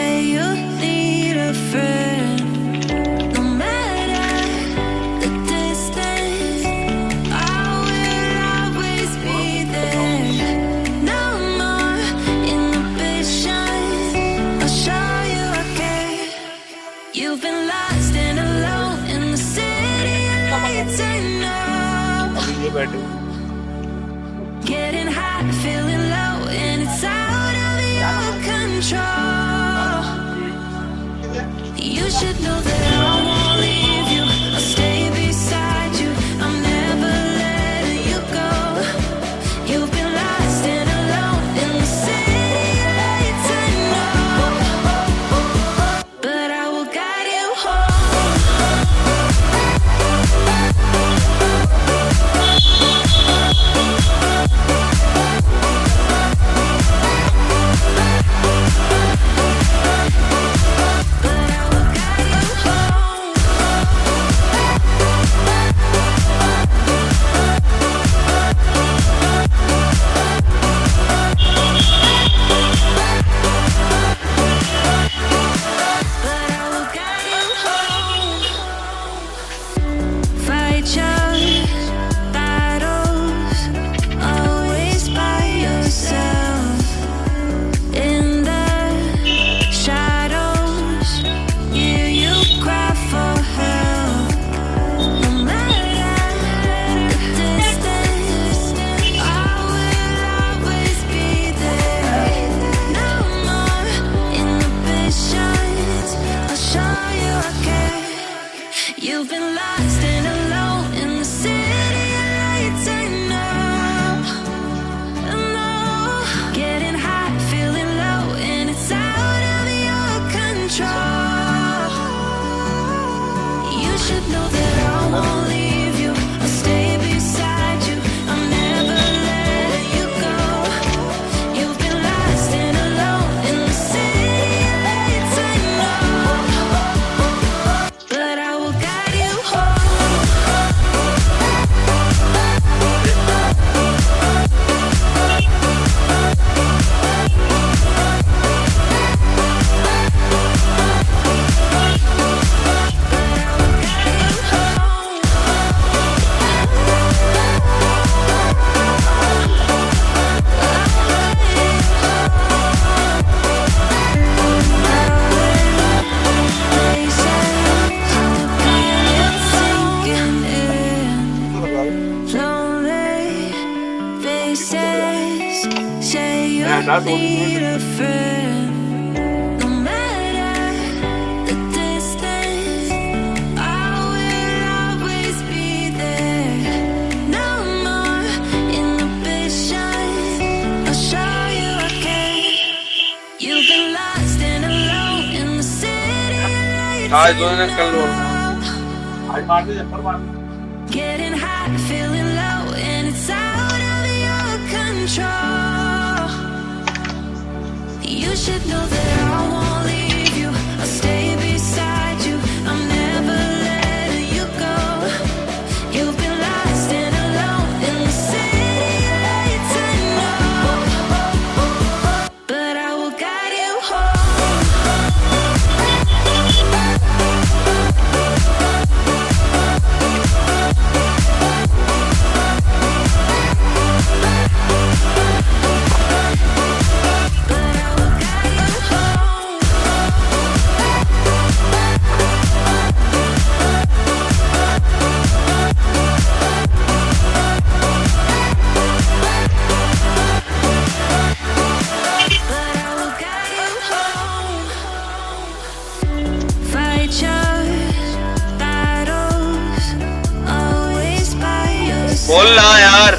say you need a friend. No matter the distance, I will always be there. No more inhibitions, I'll show you I care. You've been lost and alone in the city of lights and no. Getting high, feeling low, and it's out of your control. You should know that I won't leave you. I'll stay beside you. I'm never letting you go. You've been lost and alone in the city of lights and no. But I will guide you home. You've been lost and alone in the city of lights and no. Getting high, feeling low, and it's out of your control. You should know that I won't leave you. I'll stay beside you. I'm never letting you go. You've been lost and alone in the city of lights and no. But I will guide you home. Need a friend. No matter the distance, I will always be there. No more inhibitions, I'll show you I care. You've been lost and alone in the city of lights and no. Getting high, feeling low, and it's out of your control. You should know that I won't leave you. I'll stay beside you. I'm never letting you go. You've been lost and alone in the city of lights and no. But I will guide you home. बोल ना यार।